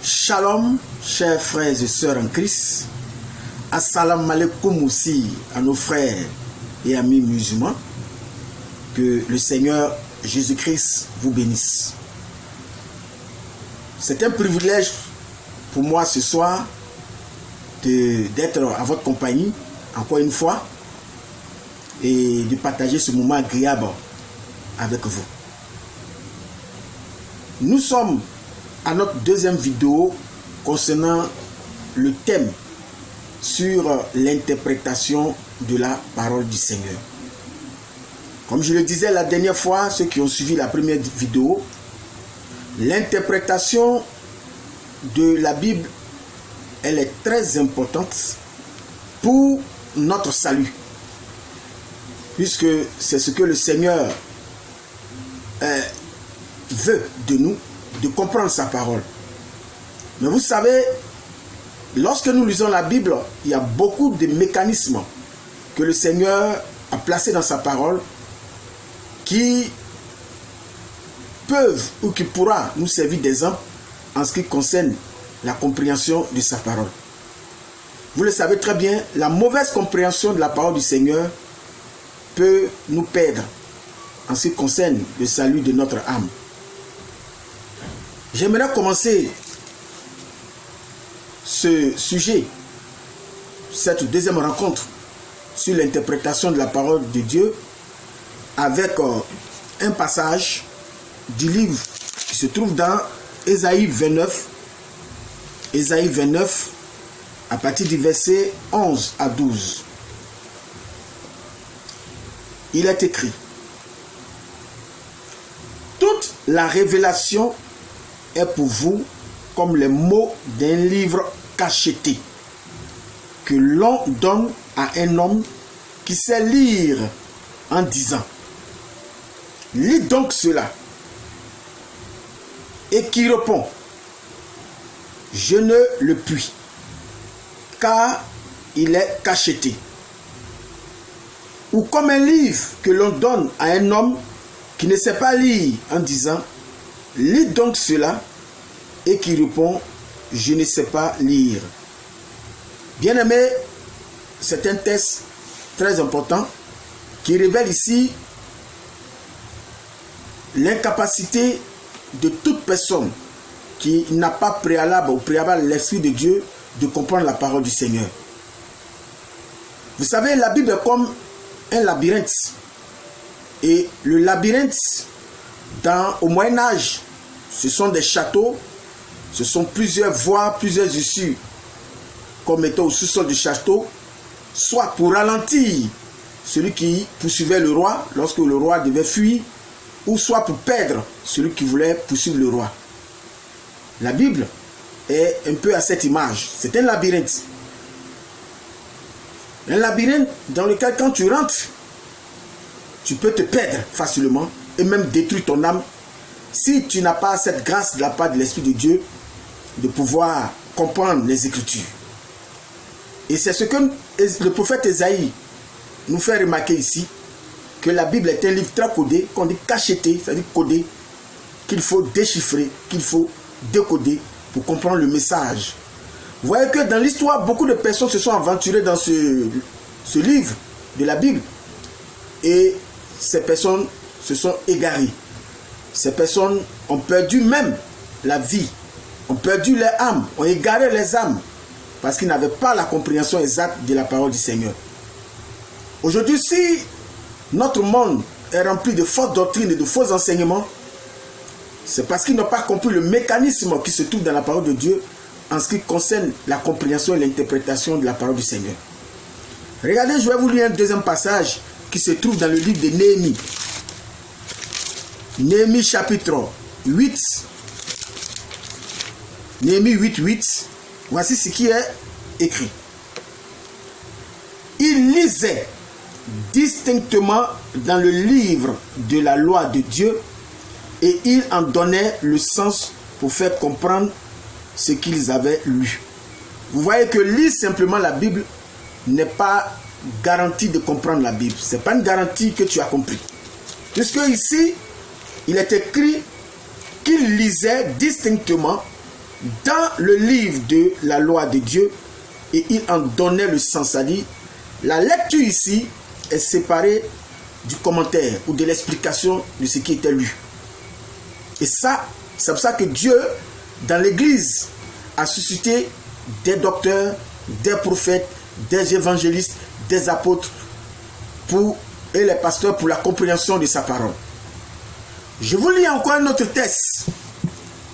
Shalom, chers frères et sœurs en Christ. Assalamu alaikum aussi à nos frères et amis musulmans. Que le Seigneur Jésus-Christ vous bénisse. C'est un privilège pour moi ce soir d'être à votre compagnie, encore une fois, et de partager ce moment agréable avec vous. Nous sommes à notre deuxième vidéo concernant le thème sur l'interprétation de la parole du Seigneur. Comme je le disais la dernière fois, ceux qui ont suivi la première vidéo, l'interprétation de la Bible, elle est très importante pour notre salut, puisque c'est ce que le Seigneur veut de nous, de comprendre sa parole. Mais vous savez, lorsque nous lisons la Bible, il y a beaucoup de mécanismes que le Seigneur a placés dans sa parole qui peuvent ou qui pourra nous servir d'exemple en ce qui concerne la compréhension de sa parole. Vous le savez très bien, la mauvaise compréhension de la parole du Seigneur peut nous perdre en ce qui concerne le salut de notre âme. J'aimerais commencer ce sujet, cette deuxième rencontre sur l'interprétation de la parole de Dieu avec un passage du livre qui se trouve dans Ésaïe 29. Ésaïe 29, à partir du verset 11 à 12. Il est écrit: toute la révélation est pour vous comme les mots d'un livre cacheté que l'on donne à un homme qui sait lire en disant: lis donc cela. Et qui répond: je ne le puis, car il est cacheté. Ou comme un livre que l'on donne à un homme qui ne sait pas lire en disant: lis donc cela, et qui répond: je ne sais pas lire. Bien-aimé, c'est un texte très important qui révèle ici l'incapacité de toute personne qui n'a pas préalable l'Esprit de Dieu de comprendre la parole du Seigneur. Vous savez, la Bible est comme un labyrinthe. Et le labyrinthe, au Moyen-Âge, ce sont des châteaux, ce sont plusieurs voies, plusieurs issues, comme étant au sous-sol du château, soit pour ralentir celui qui poursuivait le roi lorsque le roi devait fuir, ou soit pour perdre celui qui voulait poursuivre le roi. La Bible est un peu à cette image. C'est un labyrinthe. Un labyrinthe dans lequel quand tu rentres, tu peux te perdre facilement et même détruire ton âme si tu n'as pas cette grâce de la part de l'Esprit de Dieu de pouvoir comprendre les Écritures. Et c'est ce que le prophète Ésaïe nous fait remarquer ici, que la Bible est un livre très codé, qu'on dit cacheté, c'est-à-dire codé, qu'il faut déchiffrer, qu'il faut décoder pour comprendre le message. Vous voyez que dans l'histoire, beaucoup de personnes se sont aventurées dans ce livre de la Bible, et ces personnes se sont égarées. Ces personnes ont perdu même la vie, ont perdu leur âme, ont égaré les âmes, parce qu'ils n'avaient pas la compréhension exacte de la parole du Seigneur. Aujourd'hui, si notre monde est rempli de fausses doctrines et de faux enseignements, c'est parce qu'ils n'ont pas compris le mécanisme qui se trouve dans la parole de Dieu en ce qui concerne la compréhension et l'interprétation de la parole du Seigneur. Regardez, je vais vous lire un deuxième passage qui se trouve dans le livre de Néhémie. Néhémie chapitre 8. Néhémie 8. Voici ce qui est écrit. Il lisait distinctement dans le livre de la loi de Dieu et il en donnait le sens pour faire comprendre ce qu'ils avaient lu. Vous voyez que lire simplement la Bible n'est pas garantie de comprendre la Bible. Ce n'est pas une garantie que tu as compris. Puisque ici, il est écrit qu'il lisait distinctement dans le livre de la loi de Dieu et il en donnait le sens. C'est-à-dire, la lecture ici est séparée du commentaire ou de l'explication de ce qui était lu. Et ça, c'est pour ça que Dieu, dans l'Église, a suscité des docteurs, des prophètes, des évangélistes, des apôtres et les pasteurs pour la compréhension de sa parole. Je vous lis encore un autre texte,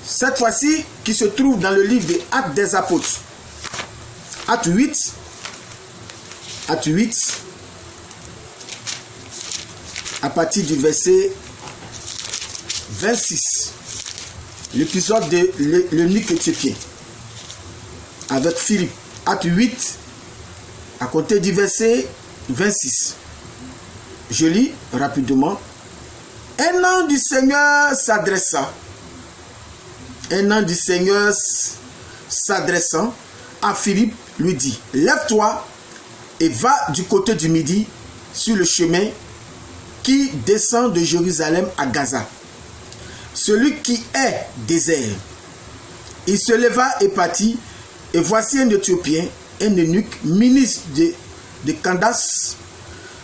cette fois-ci qui se trouve dans le livre des Actes des Apôtres. Acte 8, à partir du verset 26, l'épisode de l'eunuque éthiopien avec Philippe. Acte 8, à côté du verset 26. Je lis rapidement. Un ange du Seigneur s'adressant à Philippe, lui dit, lève-toi et va du côté du midi sur le chemin qui descend de Jérusalem à Gaza, celui qui est désert. Il se leva et partit, et voici un Éthiopien, un eunuque, ministre de Candace,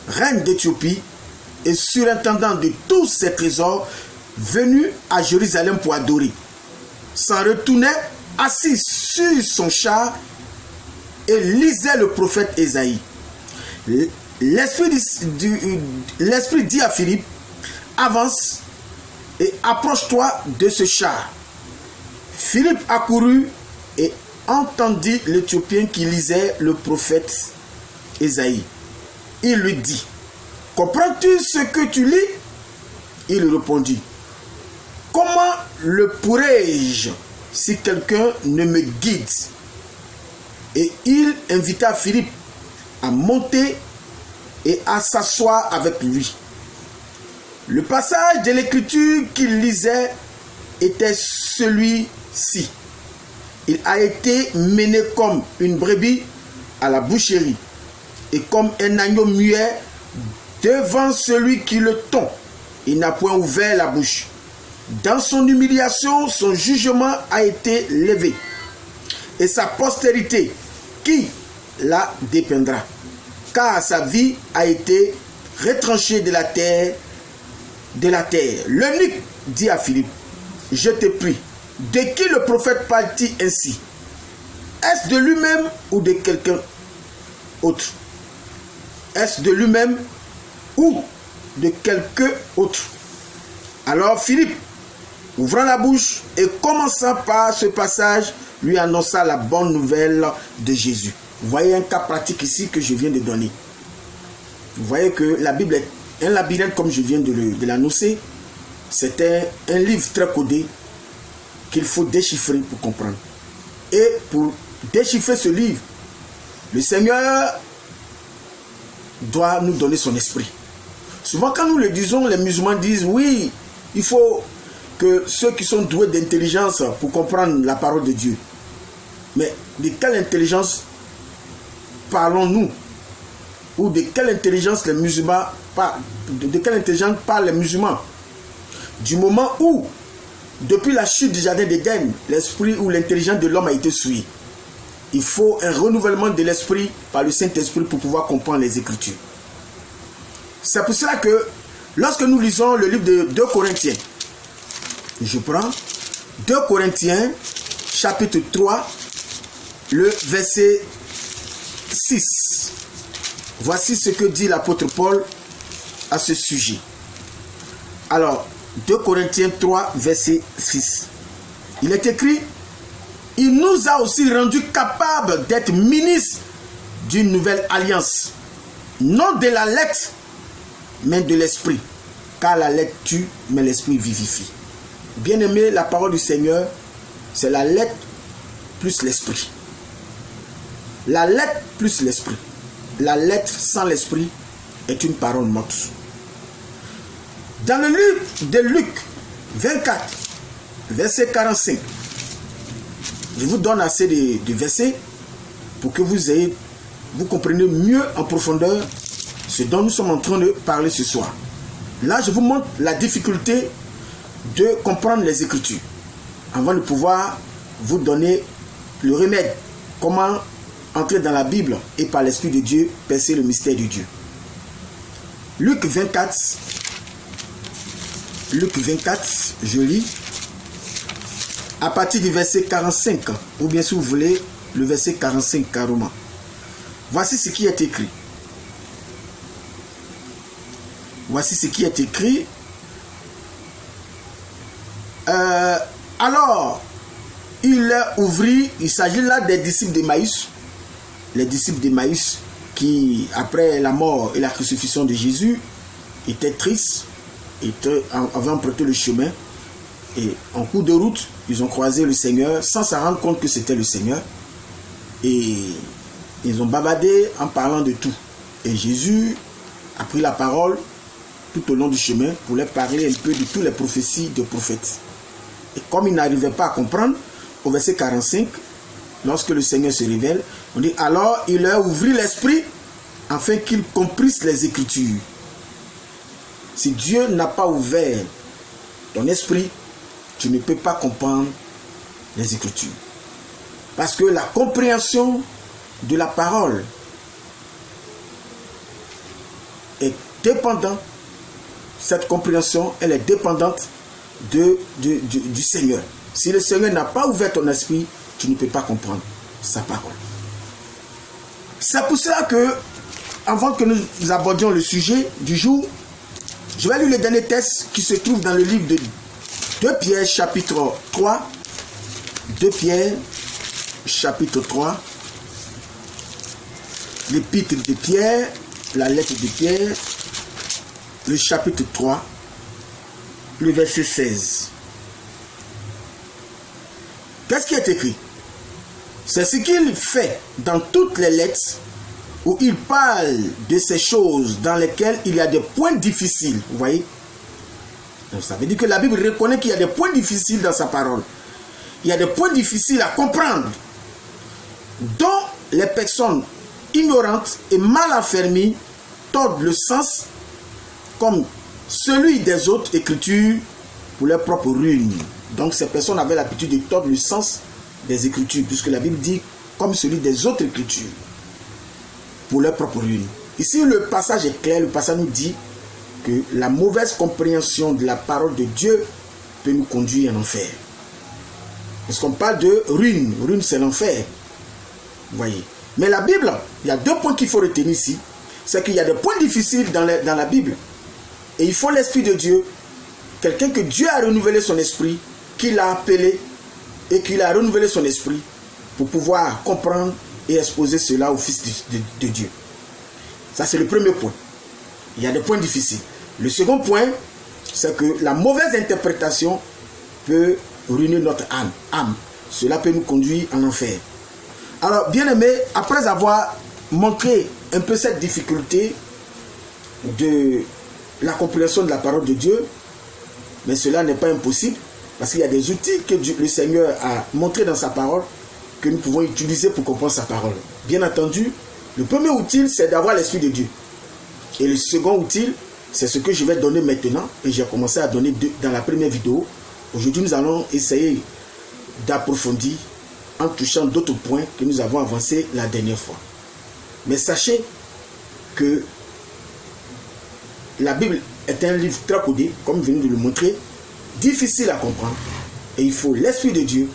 reine d'Éthiopie, et surintendant de tous ses trésors, venu à Jérusalem pour adorer, s'en retournait assis sur son char et lisait le prophète Ésaïe. L'esprit dit à Philippe, avance et approche-toi de ce char. Philippe accourut et entendit l'Éthiopien qui lisait le prophète Ésaïe. Il lui dit, comprends-tu ce que tu lis? Il répondit, comment le pourrais-je si quelqu'un ne me guide? Et il invita Philippe à monter et à s'asseoir avec lui. Le passage de l'écriture qu'il lisait était celui-ci. Il a été mené comme une brebis à la boucherie et comme un agneau muet devant celui qui le tond. Il n'a point ouvert la bouche. Dans son humiliation, son jugement a été levé. Et sa postérité, qui la dépeindra? Car sa vie a été retranchée de la terre. L'eunuque dit à Philippe, je te prie, de qui le prophète parle-t-il ainsi? Est-ce de lui-même ou de quelqu'un autre? Est-ce de lui-même ou de quelqu'un autre? Alors Philippe, ouvrant la bouche et commençant par ce passage, lui annonça la bonne nouvelle de Jésus. Vous voyez un cas pratique ici que je viens de donner. Vous voyez que la Bible est un labyrinthe comme je viens de l'annoncer. C'est un livre très codé qu'il faut déchiffrer pour comprendre. Et pour déchiffrer ce livre, le Seigneur doit nous donner son esprit. Souvent quand nous le disons, les musulmans disent oui, il faut que ceux qui sont doués d'intelligence pour comprendre la parole de Dieu. Mais de quelle intelligence parlons-nous? Ou de quelle intelligence les musulmans parlent? De quelle intelligence parlent les musulmans? Du moment où, depuis la chute du jardin d'Éden, l'esprit ou l'intelligence de l'homme a été souillé. Il faut un renouvellement de l'esprit par le Saint-Esprit pour pouvoir comprendre les Écritures. C'est pour cela que lorsque nous lisons le livre de 2 Corinthiens, je prends 2 Corinthiens, chapitre 3, le verset 6. Voici ce que dit l'apôtre Paul à ce sujet. Alors, 2 Corinthiens 3, verset 6. Il est écrit, il nous a aussi rendus capables d'être ministres d'une nouvelle alliance, non de la lettre, mais de l'esprit, car la lettre tue, mais l'esprit vivifie. Bien-aimé, la parole du Seigneur, c'est la lettre plus l'esprit. La lettre plus l'esprit. La lettre sans l'esprit est une parole morte. Dans le livre de Luc 24, verset 45, je vous donne assez de versets pour que vous compreniez mieux en profondeur ce dont nous sommes en train de parler ce soir. Là, je vous montre la difficulté de comprendre les Écritures avant de pouvoir vous donner le remède. Comment entrer dans la Bible et par l'Esprit de Dieu percer le mystère de Dieu. Luc 24, je lis à partir du verset 45, ou bien si vous voulez, le verset 45 carrément. Voici ce qui est écrit. Voici ce qui est écrit. Alors, il ouvrit, il s'agit là des disciples d'Emmaüs, les disciples d'Emmaüs qui, après la mort et la crucifixion de Jésus, étaient tristes, avaient emprunté le chemin, et en cours de route, ils ont croisé le Seigneur sans s'en rendre compte que c'était le Seigneur, et ils ont bavardé en parlant de tout. Et Jésus a pris la parole tout au long du chemin pour leur parler un peu de toutes les prophéties des prophètes. Et comme ils n'arrivaient pas à comprendre, au verset 45, lorsque le Seigneur se révèle, on dit, alors il leur ouvrit l'esprit afin qu'ils comprissent les Écritures. Si Dieu n'a pas ouvert ton esprit, tu ne peux pas comprendre les Écritures. Parce que la compréhension de la parole est dépendante, cette compréhension, elle est dépendante du Seigneur. Si le Seigneur n'a pas ouvert ton esprit, tu ne peux pas comprendre sa parole. C'est pour cela que, avant que nous abordions le sujet du jour, je vais lire le dernier texte qui se trouve dans le livre de 2 Pierre chapitre 3. 2 Pierre chapitre 3. L'épître de Pierre, la lettre de Pierre, le chapitre 3, le verset 16. Qu'est-ce qui est écrit? C'est ce qu'il fait dans toutes les lettres où il parle de ces choses dans lesquelles il y a des points difficiles. Vous voyez? Donc ça veut dire que la Bible reconnaît qu'il y a des points difficiles dans sa parole. Il y a des points difficiles à comprendre, dont les personnes ignorantes et mal affermies tordent le sens comme celui des autres écritures pour leur propre ruine. Donc ces personnes avaient l'habitude de tordre le sens des Écritures, puisque la Bible dit comme celui des autres Écritures pour leur propre ruine. Ici le passage est clair, le passage nous dit que la mauvaise compréhension de la parole de Dieu peut nous conduire en enfer. Parce qu'on parle de ruine, ruine c'est l'enfer. Vous voyez. Mais la Bible, il y a 2 points qu'il faut retenir ici. C'est qu'il y a des points difficiles dans la Bible. Et il faut l'Esprit de Dieu, quelqu'un que Dieu a renouvelé son esprit, qu'il a appelé et qu'il a renouvelé son esprit pour pouvoir comprendre et exposer cela au Fils de Dieu. Ça, c'est le premier point. Il y a des points difficiles. Le second point, c'est que la mauvaise interprétation peut ruiner notre âme. Cela peut nous conduire en enfer. Alors, bien-aimés, après avoir montré un peu cette difficulté de la compréhension de la parole de Dieu, mais cela n'est pas impossible, parce qu'il y a des outils que le Seigneur a montrés dans sa parole que nous pouvons utiliser pour comprendre sa parole. Bien entendu, le premier outil, c'est d'avoir l'Esprit de Dieu. Et le second outil, c'est ce que je vais donner maintenant, et j'ai commencé à donner dans la première vidéo. Aujourd'hui, nous allons essayer d'approfondir en touchant d'autres points que nous avons avancés la dernière fois. Mais sachez que la Bible est un livre très codé, comme je viens de le montrer, difficile à comprendre. Et il faut l'Esprit de Dieu,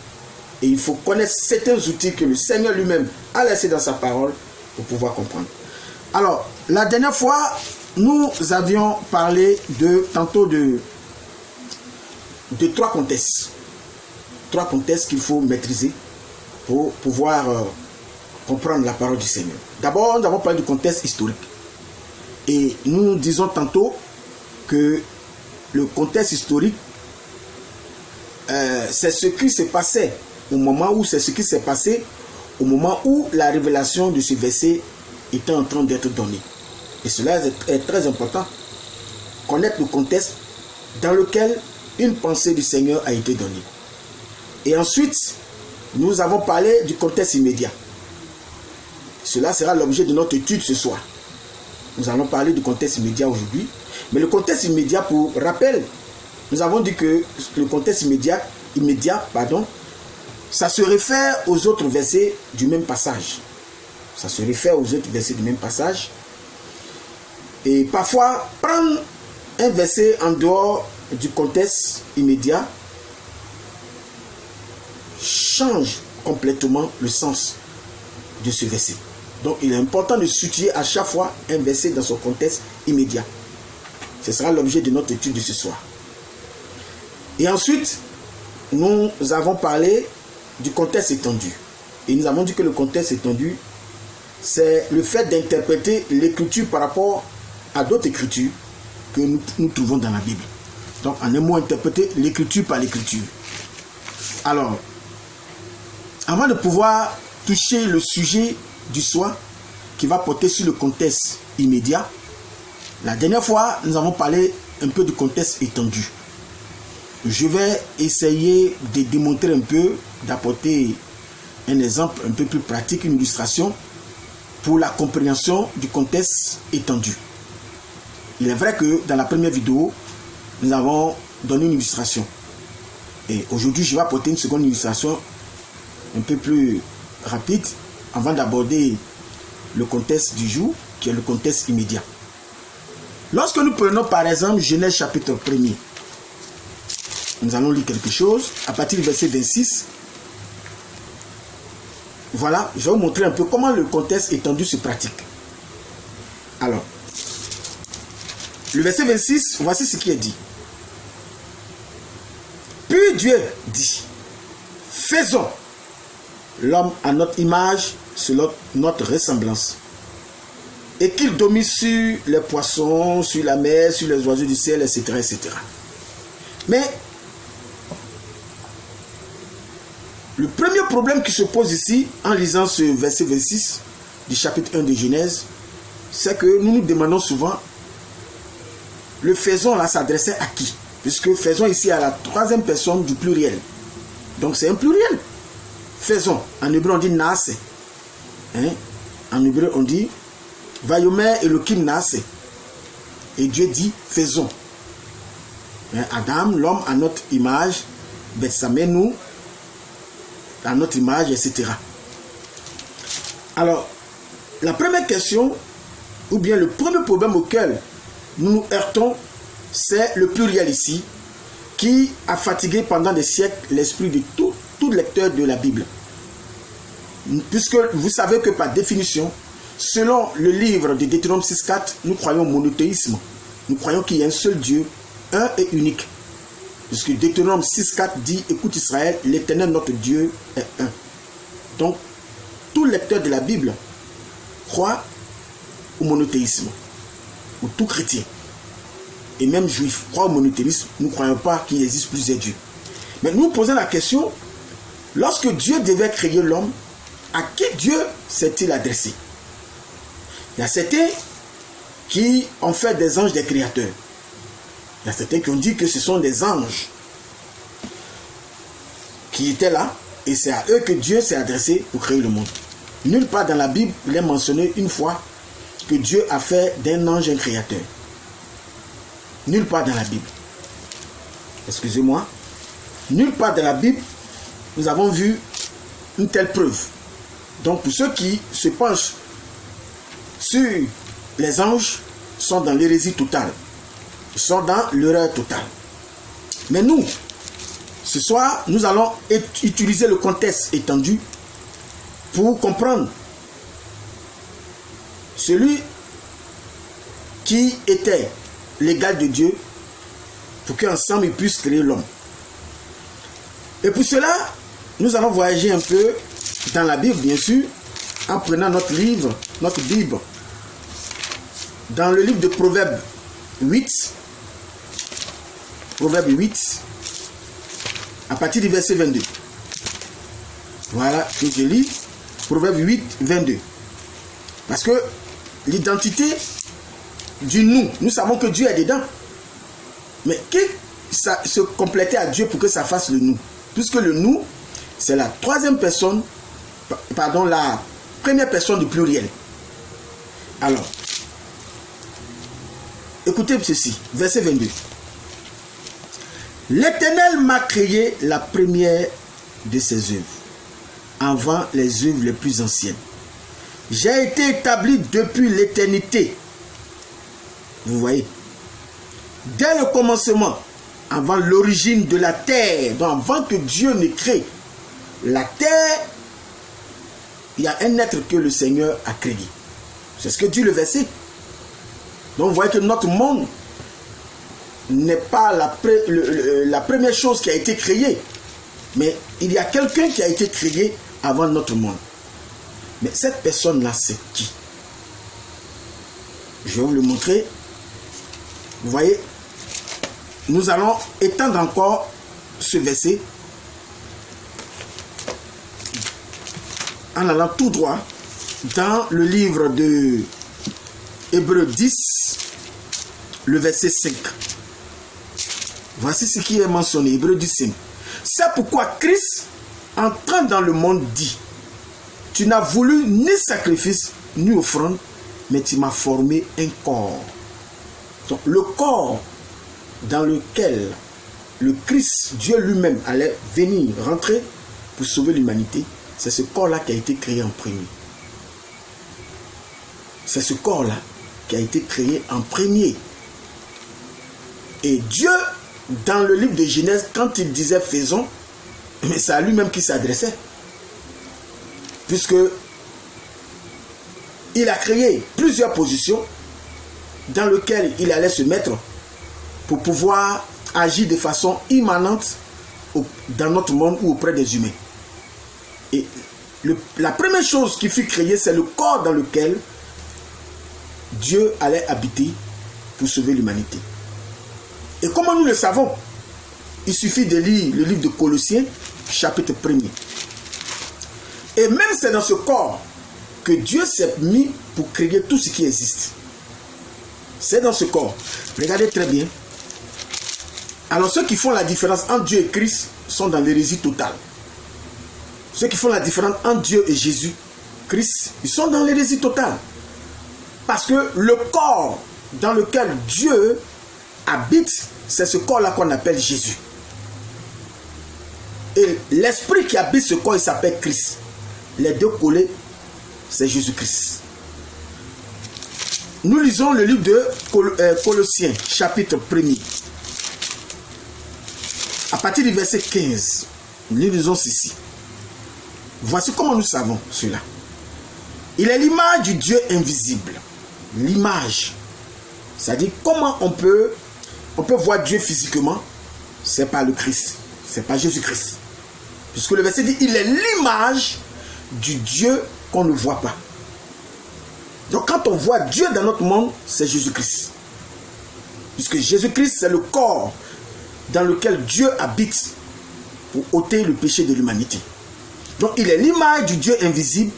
et il faut connaître certains outils que le Seigneur lui-même a laissés dans sa parole pour pouvoir comprendre. Alors, la dernière fois, nous avions parlé tantôt de 3 contextes. 3 contextes qu'il faut maîtriser pour pouvoir comprendre la parole du Seigneur. D'abord, nous avons parlé du contexte historique. Et nous disons tantôt que le contexte historique, c'est ce qui se passait au moment où la révélation de ce verset était en train d'être donnée. Et cela est très important. Connaître le contexte dans lequel une pensée du Seigneur a été donnée. Et ensuite, nous avons parlé du contexte immédiat. Cela sera l'objet de notre étude ce soir. Nous allons parler du contexte immédiat aujourd'hui. Mais le contexte immédiat, pour rappel, nous avons dit que le contexte immédiat, ça se réfère aux autres versets du même passage. Ça se réfère aux autres versets du même passage. Et parfois, prendre un verset en dehors du contexte immédiat change complètement le sens de ce verset. Donc, il est important de situer à chaque fois un verset dans son contexte immédiat. Ce sera l'objet de notre étude de ce soir. Et ensuite, nous avons parlé du contexte étendu. Et nous avons dit que le contexte étendu, c'est le fait d'interpréter l'écriture par rapport à d'autres écritures que nous trouvons dans la Bible. Donc, en un mot, interpréter l'écriture par l'écriture. Alors, avant de pouvoir toucher le sujet du soir qui va porter sur le contexte immédiat, la dernière fois, nous avons parlé un peu du contexte étendu. Je vais essayer de démontrer un peu, d'apporter un exemple un peu plus pratique, une illustration pour la compréhension du contexte étendu. Il est vrai que dans la première vidéo, nous avons donné une illustration. Et aujourd'hui, je vais apporter une seconde illustration un peu plus rapide avant d'aborder le contexte du jour, qui est le contexte immédiat. Lorsque nous prenons par exemple Genèse chapitre 1er, nous allons lire quelque chose à partir du verset 26. Voilà, je vais vous montrer un peu comment le contexte étendu se pratique. Alors, le verset 26, voici ce qui est dit. Puis Dieu dit, faisons l'homme à notre image, selon notre ressemblance, et qu'il domine sur les poissons, sur la mer, sur les oiseaux du ciel, etc., etc. Mais le premier problème qui se pose ici, en lisant ce verset 26 du chapitre 1 de Genèse, c'est que nous nous demandons souvent, le faisons là s'adressait à qui? Puisque faisons ici à la troisième personne du pluriel. Donc c'est un pluriel. Faisons. En hébreu on dit naase. En hébreu on dit Vayomer Elohim naase. Et Dieu dit faisons. Adam, l'homme à notre image, Betsamenu, à notre image, etc. Alors, la première question, ou bien le premier problème auquel nous nous heurtons, c'est le pluriel ici, qui a fatigué pendant des siècles l'esprit de tout lecteur de la Bible. Puisque vous savez que par définition, selon le livre de Deutéronome 6.4, nous croyons au monothéisme. Nous croyons qu'il y a un seul Dieu, un et unique. Puisque Deutéronome 6.4 dit, écoute Israël, l'Éternel notre Dieu est un. Donc, tout lecteur de la Bible croit au monothéisme, ou tout chrétien. Et même juif croit au monothéisme, nous ne croyons pas qu'il existe plusieurs dieux. Mais nous posons la question, lorsque Dieu devait créer l'homme, à qui Dieu s'est-il adressé? Il y a certains qui ont fait des anges des créateurs. Il y a certains qui ont dit que ce sont des anges qui étaient là, et c'est à eux que Dieu s'est adressé pour créer le monde. Nulle part dans la Bible, il est mentionné une fois que Dieu a fait d'un ange un créateur. Nulle part dans la Bible. Excusez-moi. Nulle part dans la Bible, nous avons vu une telle preuve. Donc pour ceux qui se penchent sur les anges, sont dans l'hérésie totale. Ils sont dans l'erreur totale. Mais nous, ce soir, nous allons utiliser le contexte étendu pour comprendre celui qui était l'égal de Dieu pour qu'ensemble ils puissent créer l'homme. Et pour cela, nous allons voyager un peu dans la Bible, bien sûr, en prenant notre livre, notre Bible, dans le livre de Proverbes 8, Proverbe 8, à partir du verset 22. Voilà, que je lis. Proverbe 8, 22. Parce que l'identité du nous savons que Dieu est dedans. Mais qui se complétait à Dieu pour que ça fasse le nous? Puisque le nous, c'est la troisième personne, pardon, la première personne du pluriel. Alors, écoutez ceci, verset 22. L'Éternel m'a créé la première de ses œuvres. avant les œuvres les plus anciennes. J'ai été établi depuis l'éternité. Vous voyez, dès le commencement, avant l'origine de la terre, donc avant que Dieu ne crée la terre, il y a un être que le Seigneur a créé. C'est ce que dit le verset. Donc vous voyez que notre monde n'est pas la première chose qui a été créée, mais il y a quelqu'un qui a été créé avant notre monde. Mais cette personne-là, c'est qui? Je vais vous le montrer. Vous voyez, nous allons étendre encore ce verset en allant tout droit dans le livre de Hébreux 10, le verset 5. Voici ce qui est mentionné, Hébreux 10, 5. C'est pourquoi Christ, entrant dans le monde, dit: tu n'as voulu ni sacrifice, ni offrande, mais tu m'as formé un corps. Donc, le corps dans lequel le Christ, Dieu lui-même, allait venir rentrer pour sauver l'humanité, c'est ce corps-là qui a été créé en premier. C'est ce corps-là qui a été créé en premier. Et Dieu, dans le livre de Genèse, quand il disait faisons, mais c'est à lui-même qui s'adressait. Puisque il a créé plusieurs positions dans lesquelles il allait se mettre pour pouvoir agir de façon immanente dans notre monde ou auprès des humains. Et la première chose qui fut créée, c'est le corps dans lequel Dieu allait habiter pour sauver l'humanité. Et comment nous le savons? Il suffit de lire le livre de Colossiens, chapitre 1er. Et même c'est dans ce corps que Dieu s'est mis pour créer tout ce qui existe. C'est dans ce corps. Regardez très bien. Alors ceux qui font la différence entre Dieu et Christ sont dans l'hérésie totale. Ceux qui font la différence entre Dieu et Jésus, Christ, ils sont dans l'hérésie totale. Parce que le corps dans lequel Dieu habite, c'est ce corps-là qu'on appelle Jésus. Et l'esprit qui habite ce corps, il s'appelle Christ. Les deux collés, c'est Jésus-Christ. Nous lisons le livre de Colossiens, chapitre 1er. À partir du verset 15, nous lisons ceci. Voici comment nous savons cela. Il est l'image du Dieu invisible. L'image. C'est-à-dire comment on peut voir Dieu physiquement. C'est pas le Christ. C'est pas Jésus-Christ. Puisque le verset dit, il est l'image du Dieu qu'on ne voit pas. Donc quand on voit Dieu dans notre monde, c'est Jésus-Christ. Puisque Jésus-Christ, c'est le corps dans lequel Dieu habite pour ôter le péché de l'humanité. Donc il est l'image du Dieu invisible,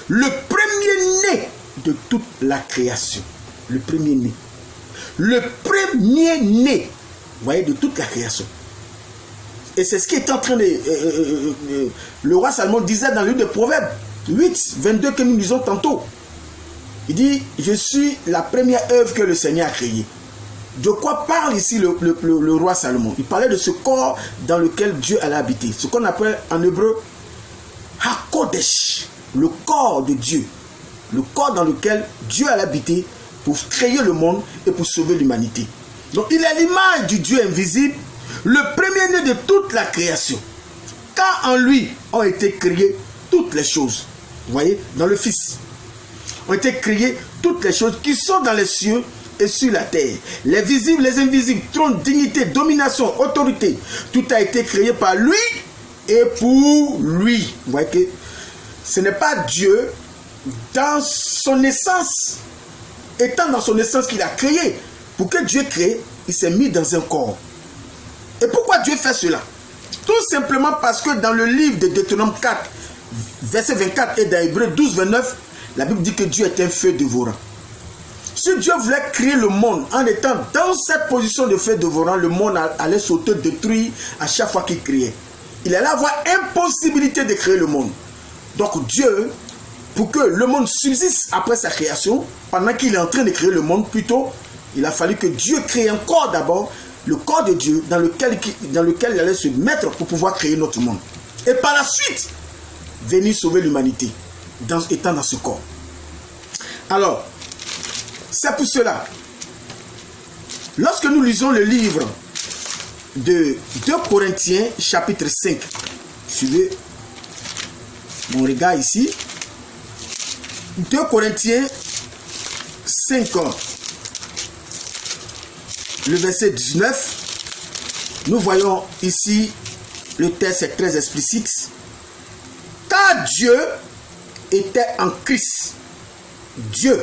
le premier-né de toute la création. Le premier-né. Le premier-né, vous voyez, de toute la création. Et c'est ce qui est en train de... le roi Salomon disait dans le livre de Proverbes 8, 22 que nous lisons tantôt. Il dit, je suis la première œuvre que le Seigneur a créée. De quoi parle ici le roi Salomon? Il parlait de ce corps dans lequel Dieu allait habiter. Ce qu'on appelle en hébreu HaKodesh, le corps de Dieu. Le corps dans lequel Dieu allait habiter pour créer le monde et pour sauver l'humanité. Donc il est l'image du Dieu invisible, le premier-né de toute la création. Car en lui ont été créées toutes les choses. Vous voyez, dans le Fils ont été créées toutes les choses qui sont dans les cieux et sur la terre. Les visibles, les invisibles, trône, dignité, domination, autorité. Tout a été créé par lui et pour lui. Vous voyez que ce n'est pas Dieu dans son essence, étant dans son essence qu'il a créé. Pour que Dieu crée, il s'est mis dans un corps. Et pourquoi Dieu fait cela? Tout simplement parce que dans le livre de Deutéronome 4, verset 24 et dans Hébreux 12, 29, la Bible dit que Dieu est un feu dévorant. Si Dieu voulait créer le monde en étant dans cette position de feu dévorant, le monde allait s'auto-détruire à chaque fois qu'il créait. Il allait avoir impossibilité de créer le monde. Donc Dieu, pour que le monde subsiste après sa création, pendant qu'il est en train de créer le monde, plutôt, il a fallu que Dieu crée un corps d'abord, le corps de Dieu, dans lequel il allait se mettre pour pouvoir créer notre monde. Et par la suite, venir sauver l'humanité, étant dans ce corps. Alors, c'est pour cela, lorsque nous lisons le livre de 2 Corinthiens, chapitre 5, suivez mon regard ici, 2 Corinthiens 5, le verset 19, nous voyons ici, le texte est très explicite. Car Dieu était en Christ. Dieu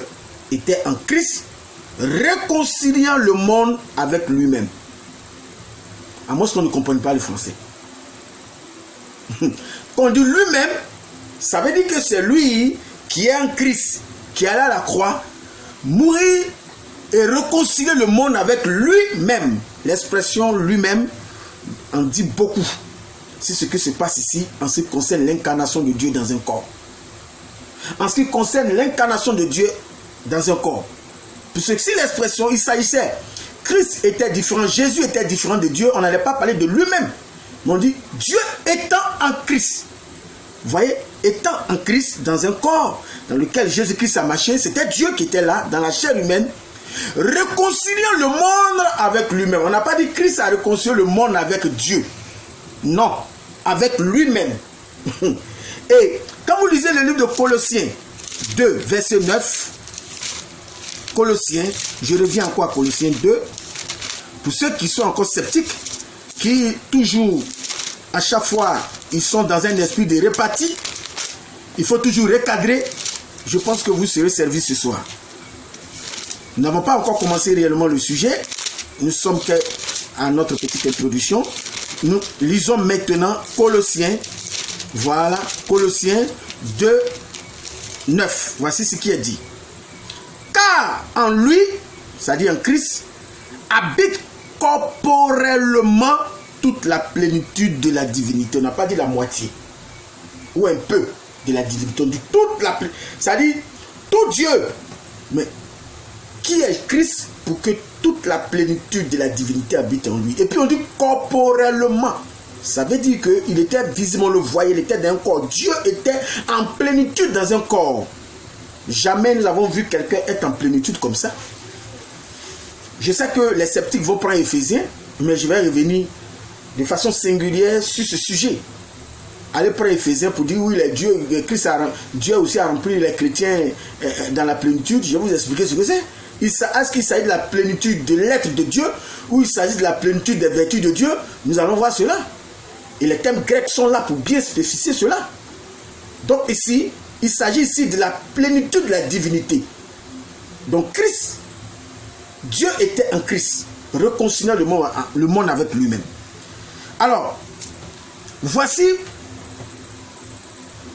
était en Christ, réconciliant le monde avec lui-même. À moins qu'on ne comprenne pas le français. Quand on dit lui-même, ça veut dire que c'est lui qui est en Christ, qui est allé à la croix, mourir et réconcilier le monde avec lui-même. L'expression lui-même en dit beaucoup. C'est ce qui se passe ici en ce qui concerne l'incarnation de Dieu dans un corps. En ce qui concerne l'incarnation de Dieu dans un corps. Puisque si l'expression, il s'agissait, Christ était différent, Jésus était différent de Dieu, on n'allait pas parler de lui-même. Mais on dit Dieu étant en Christ. Vous voyez, étant en Christ dans un corps dans lequel Jésus-Christ a marché, c'était Dieu qui était là, dans la chair humaine, réconciliant le monde avec lui-même. On n'a pas dit Christ a réconcilié le monde avec Dieu. Non, avec lui-même. Et quand vous lisez le livre de Colossiens 2, verset 9, Colossiens, je reviens encore à Colossiens 2, pour ceux qui sont encore sceptiques, qui toujours, à chaque fois, ils sont dans un esprit de répartie, il faut toujours recadrer, je pense que vous serez servis ce soir. Nous n'avons pas encore commencé réellement le sujet, nous sommes qu'à notre petite introduction. Nous lisons maintenant Colossiens, voilà, Colossiens 2, 9, voici ce qui est dit. Car en lui, c'est-à-dire en Christ, habite corporellement toute la plénitude de la divinité. On n'a pas dit la moitié, ou un peu de la divinité, on dit toute la plénitude, c'est-à-dire tout Dieu. Mais qui est Christ pour que toute la plénitude de la divinité habite en lui? Et puis on dit corporellement. Ça veut dire qu'il était visiblement, le voyait, il était dans un corps. Dieu était en plénitude dans un corps. Jamais nous avons vu quelqu'un être en plénitude comme ça. Je sais que les sceptiques vont prendre Éphésiens, mais je vais revenir de façon singulière sur ce sujet. Allez prendre Éphésiens pour dire oui, Dieu aussi a rempli les chrétiens dans la plénitude. Je vais vous expliquer ce que c'est. Est-ce qu'il s'agit de la plénitude de l'être de Dieu ou il s'agit de la plénitude des vertus de Dieu? Nous allons voir cela. Et les thèmes grecs sont là pour bien spécifier cela. Donc ici, il s'agit ici de la plénitude de la divinité. Donc Christ, Dieu était en Christ, réconciliant le monde avec lui-même. Alors, voici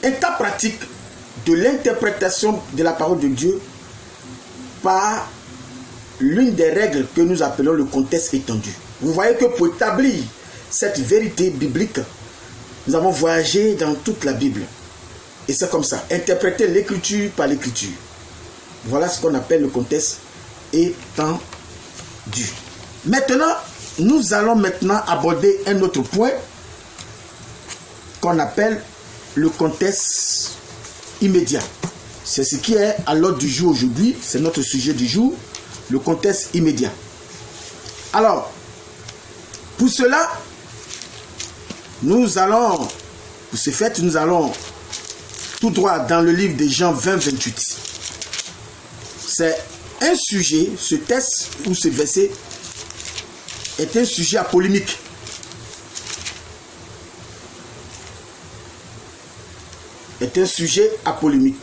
un cas pratique de l'interprétation de la parole de Dieu par l'une des règles que nous appelons le contexte étendu. Vous voyez que pour établir cette vérité biblique, nous avons voyagé dans toute la Bible. Et c'est comme ça, interpréter l'écriture par l'écriture. Voilà ce qu'on appelle le contexte étendu. Maintenant, nous allons aborder un autre point qu'on appelle le contexte immédiat. C'est ce qui est à l'ordre du jour aujourd'hui, c'est notre sujet du jour, le contexte immédiat. Alors, pour cela, nous allons tout droit dans le livre de Jean 20, 28. C'est un sujet, ce texte ou ce verset est un sujet à polémique. Est un sujet à polémique.